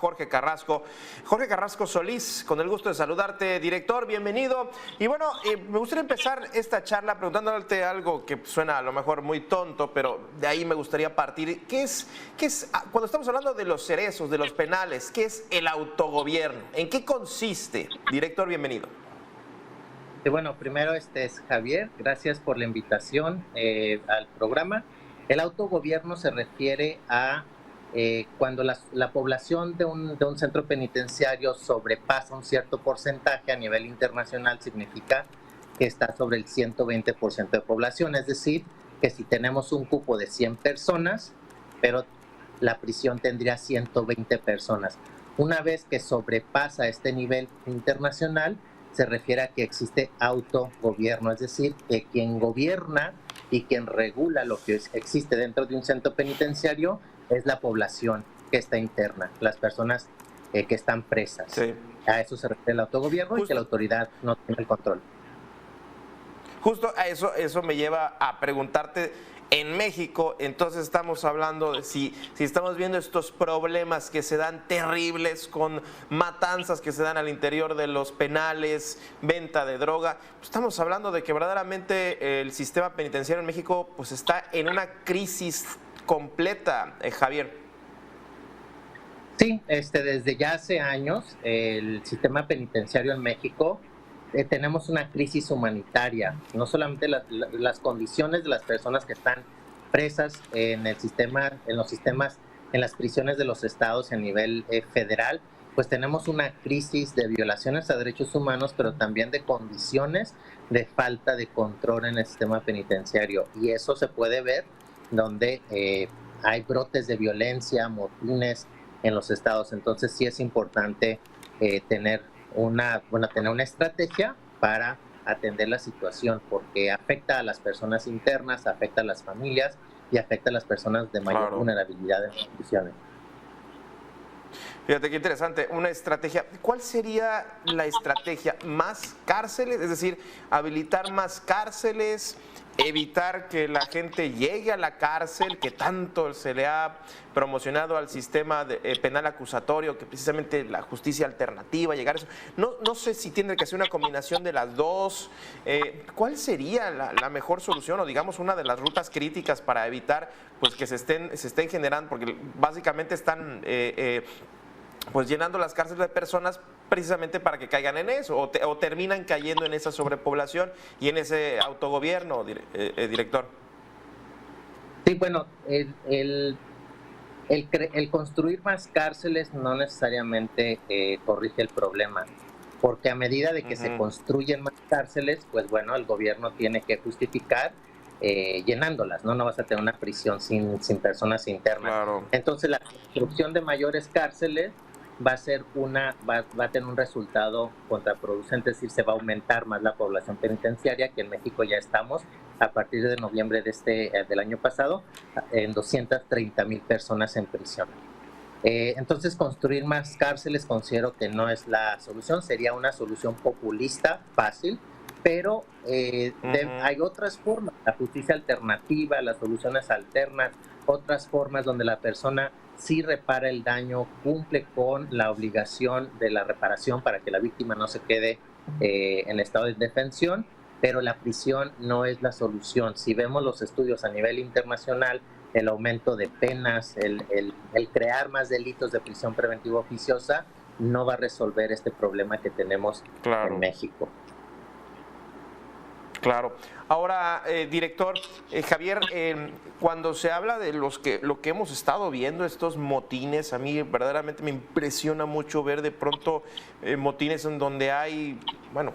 Jorge Carrasco. Jorge Carrasco Solís, con el gusto de saludarte, director, bienvenido. Y bueno, me gustaría empezar esta charla preguntándote algo que suena a lo mejor muy tonto, pero de ahí me gustaría partir. ¿Qué es cuando estamos hablando de los cerezos, de los penales, qué es el autogobierno? ¿En qué consiste? Director, bienvenido. Bueno, primero es Javier, gracias por la invitación al programa. El autogobierno se refiere a cuando la población de un centro penitenciario sobrepasa un cierto porcentaje a nivel internacional, significa que está sobre el 120% de población, es decir, que si tenemos un cupo de 100 personas, pero la prisión tendría 120 personas. Una vez que sobrepasa este nivel internacional, se refiere a que existe autogobierno, es decir, que quien gobierna y quien regula lo que existe dentro de un centro penitenciario es la población que está interna, las personas que están presas. Sí. A eso se refiere el autogobierno. Y que la autoridad no tiene el control. Justo a eso me lleva a preguntarte, en México, entonces estamos hablando de si estamos viendo estos problemas que se dan terribles con matanzas que se dan al interior de los penales, venta de droga, pues estamos hablando de que verdaderamente el sistema penitenciario en México pues está en una crisis completa, Javier. Sí, desde ya hace años el sistema penitenciario en México tenemos una crisis humanitaria, no solamente las condiciones de las personas que están presas en el sistema, en las prisiones de los estados a nivel federal, pues tenemos una crisis de violaciones a derechos humanos, pero también de condiciones de falta de control en el sistema penitenciario. Y eso se puede ver donde hay brotes de violencia, motines en los estados. Entonces sí es importante tener una estrategia para atender la situación, porque afecta a las personas internas, afecta a las familias y afecta a las personas de mayor vulnerabilidad en las prisiones. Fíjate qué interesante, una estrategia. ¿Cuál sería la estrategia? ¿Más cárceles? Es decir, habilitar más cárceles, evitar que la gente llegue a la cárcel, que tanto se le ha promocionado al sistema penal acusatorio, que precisamente la justicia alternativa, llegar a eso. No sé si tiene que ser una combinación de las dos. ¿Cuál sería la mejor solución o digamos una de las rutas críticas para evitar pues que se estén generando, porque básicamente están pues llenando las cárceles de personas precisamente para que caigan en eso o terminan cayendo en esa sobrepoblación y en ese autogobierno, director? Sí, bueno, el construir más cárceles no necesariamente corrige el problema, porque a medida de que se construyen más cárceles, pues bueno, el gobierno tiene que justificar llenándolas, ¿no? No vas a tener una prisión sin personas internas. Claro. Entonces la construcción de mayores cárceles va a tener un resultado contraproducente, es decir, se va a aumentar más la población penitenciaria, que en México ya estamos a partir de noviembre del año pasado en 230,000 personas en prisión. Entonces construir más cárceles considero que no es la solución, sería una solución populista, fácil, pero hay otras formas, la justicia alternativa, las soluciones alternas, otras formas donde la persona sí repara el daño, cumple con la obligación de la reparación para que la víctima no se quede en estado de indefensión, pero la prisión no es la solución. Si vemos los estudios a nivel internacional, el aumento de penas, el crear más delitos de prisión preventiva oficiosa, no va a resolver este problema que tenemos en México. Claro. Ahora, director, Javier, cuando se habla de lo que hemos estado viendo, estos motines, a mí verdaderamente me impresiona mucho ver de pronto motines en donde hay, bueno,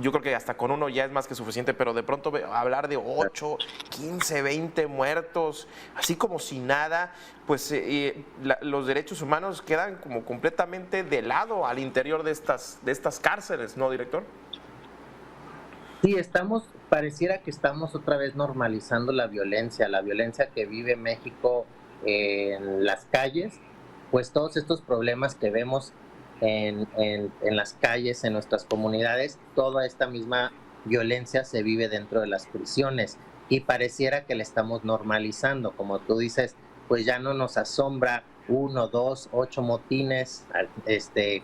yo creo que hasta con uno ya es más que suficiente, pero de pronto hablar de 8, 15, 20 muertos, así como si nada, pues los derechos humanos quedan como completamente de lado al interior de estas cárceles, ¿no, director? Sí, pareciera que estamos otra vez normalizando la violencia que vive México en las calles, pues todos estos problemas que vemos en las calles, en nuestras comunidades, toda esta misma violencia se vive dentro de las prisiones y pareciera que la estamos normalizando, como tú dices, pues ya no nos asombra 1, 2, 8 motines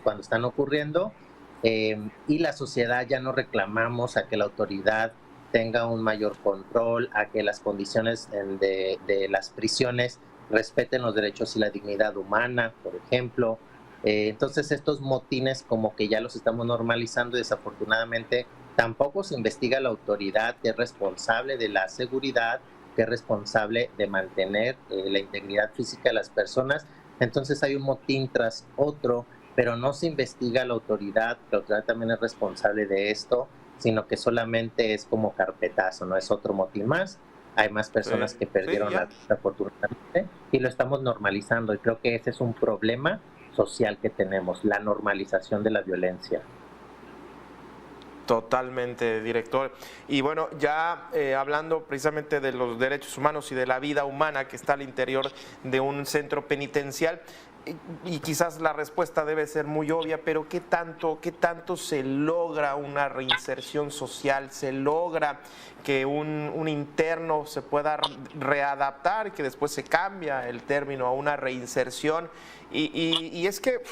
cuando están ocurriendo, y la sociedad ya no reclamamos a que la autoridad tenga un mayor control, a que las condiciones de las prisiones respeten los derechos y la dignidad humana, por ejemplo. Entonces estos motines como que ya los estamos normalizando y desafortunadamente tampoco se investiga la autoridad que es responsable de la seguridad, que es responsable de mantener la integridad física de las personas. Entonces hay un motín tras otro, pero no se investiga la autoridad también es responsable de esto, sino que solamente es como carpetazo, no es otro motín más. Hay más personas que perdieron la vida afortunadamente y lo estamos normalizando y creo que ese es un problema social que tenemos, la normalización de la violencia. Totalmente, director. Y bueno, ya hablando precisamente de los derechos humanos y de la vida humana que está al interior de un centro penitencial, y quizás la respuesta debe ser muy obvia, pero ¿qué tanto se logra una reinserción social? ¿Se logra que un interno se pueda readaptar y que después se cambia el término a una reinserción? Y es que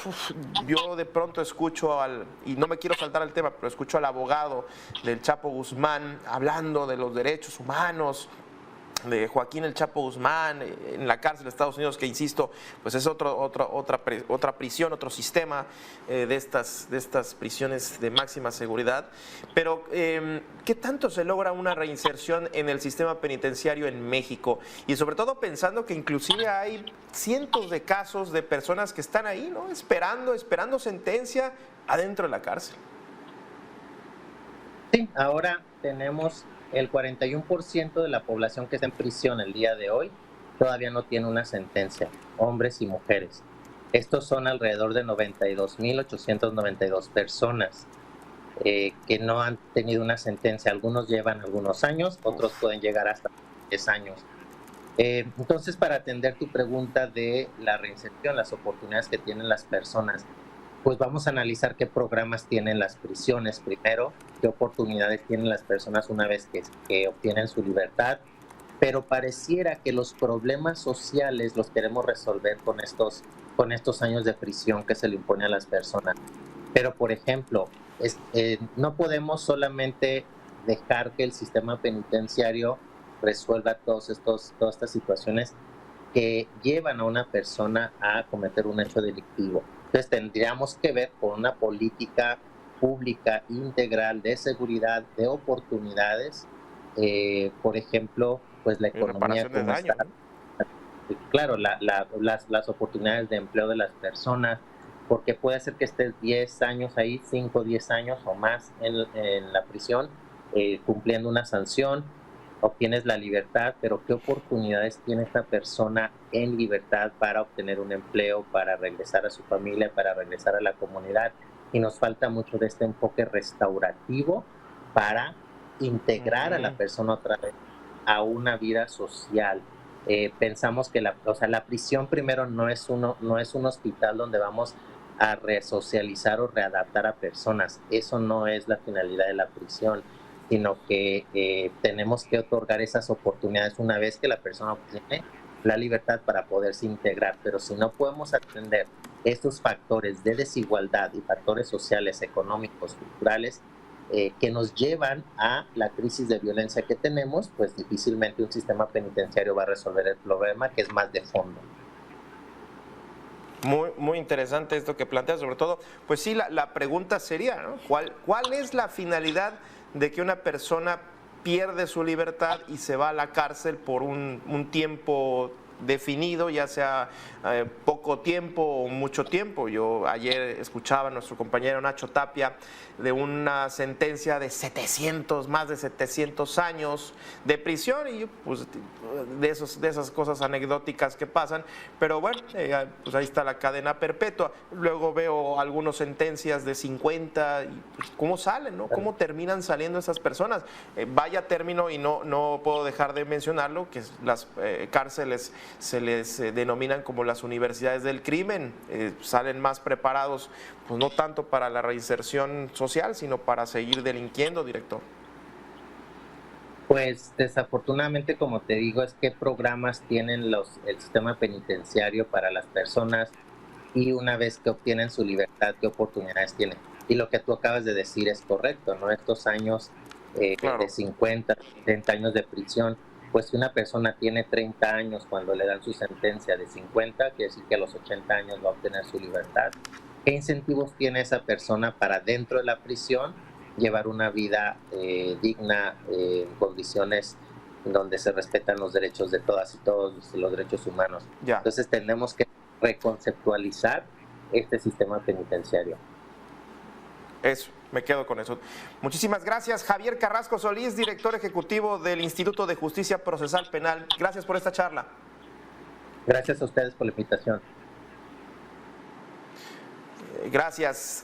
yo de pronto escucho y no me quiero saltar el tema, pero escucho al abogado del Chapo Guzmán hablando de los derechos humanos, de Joaquín el Chapo Guzmán en la cárcel de Estados Unidos, que insisto, pues es otra prisión, otro sistema de estas prisiones de máxima seguridad. Pero ¿qué tanto se logra una reinserción en el sistema penitenciario en México? Y sobre todo pensando que inclusive hay cientos de casos de personas que están ahí, ¿no? Esperando sentencia adentro de la cárcel. Sí, ahora tenemos el 41% de la población que está en prisión el día de hoy todavía no tiene una sentencia, hombres y mujeres. Estos son alrededor de 92.892 personas que no han tenido una sentencia. Algunos llevan algunos años, otros pueden llegar hasta 10 años. Entonces, para atender tu pregunta de la reinserción, las oportunidades que tienen las personas, pues vamos a analizar qué programas tienen las prisiones primero, qué oportunidades tienen las personas una vez que obtienen su libertad, pero pareciera que los problemas sociales los queremos resolver con estos años de prisión que se le impone a las personas. Pero, por ejemplo, no podemos solamente dejar que el sistema penitenciario resuelva todas estas situaciones que llevan a una persona a cometer un hecho delictivo. Entonces tendríamos que ver con una política pública integral de seguridad, de oportunidades, por ejemplo, pues la economía como está. Claro, las oportunidades de empleo de las personas, porque puede ser que estés 10 años ahí, 5, 10 años o más en la prisión, cumpliendo una sanción, obtienes la libertad, pero ¿qué oportunidades tiene esta persona en libertad para obtener un empleo, para regresar a su familia, para regresar a la comunidad? Y nos falta mucho de este enfoque restaurativo para integrar a la persona otra vez a una vida social. Pensamos que la prisión primero no es un hospital donde vamos a resocializar o readaptar a personas. Eso no es la finalidad de la prisión, sino que tenemos que otorgar esas oportunidades una vez que la persona obtiene la libertad para poderse integrar. Pero si no podemos atender estos factores de desigualdad y factores sociales, económicos, culturales, que nos llevan a la crisis de violencia que tenemos, pues difícilmente un sistema penitenciario va a resolver el problema, que es más de fondo. Muy, muy interesante esto que planteas, sobre todo, pues sí, la pregunta sería, ¿no? ¿Cuál es la finalidad de que una persona pierde su libertad y se va a la cárcel por un tiempo definido, ya sea poco tiempo o mucho tiempo? Yo ayer escuchaba a nuestro compañero Nacho Tapia de una sentencia de más de 700 años de prisión, y pues de esas cosas anecdóticas que pasan, pero bueno, pues ahí está la cadena perpetua. Luego veo algunas sentencias de 50, y pues, ¿cómo salen, no? ¿Cómo terminan saliendo esas personas? Vaya término, y no puedo dejar de mencionarlo, que las cárceles se les denominan como las universidades del crimen. Salen más preparados, pues no tanto para la reinserción social, sino para seguir delinquiendo, director. Pues desafortunadamente, como te digo, es qué programas tienen el sistema penitenciario para las personas y una vez que obtienen su libertad, qué oportunidades tienen. Y lo que tú acabas de decir es correcto, ¿no? Estos años de Claro, 50, 30 años de prisión, pues si una persona tiene 30 años cuando le dan su sentencia de 50, quiere decir que a los 80 años va a obtener su libertad. ¿Qué incentivos tiene esa persona para dentro de la prisión llevar una vida digna, en condiciones donde se respetan los derechos de todas y todos, los derechos humanos? ya. Entonces tenemos que reconceptualizar este sistema penitenciario. Eso, me quedo con eso. Muchísimas gracias, Javier Carrasco Solís, director ejecutivo del Instituto de Justicia Procesal Penal. Gracias por esta charla. Gracias a ustedes por la invitación. Gracias.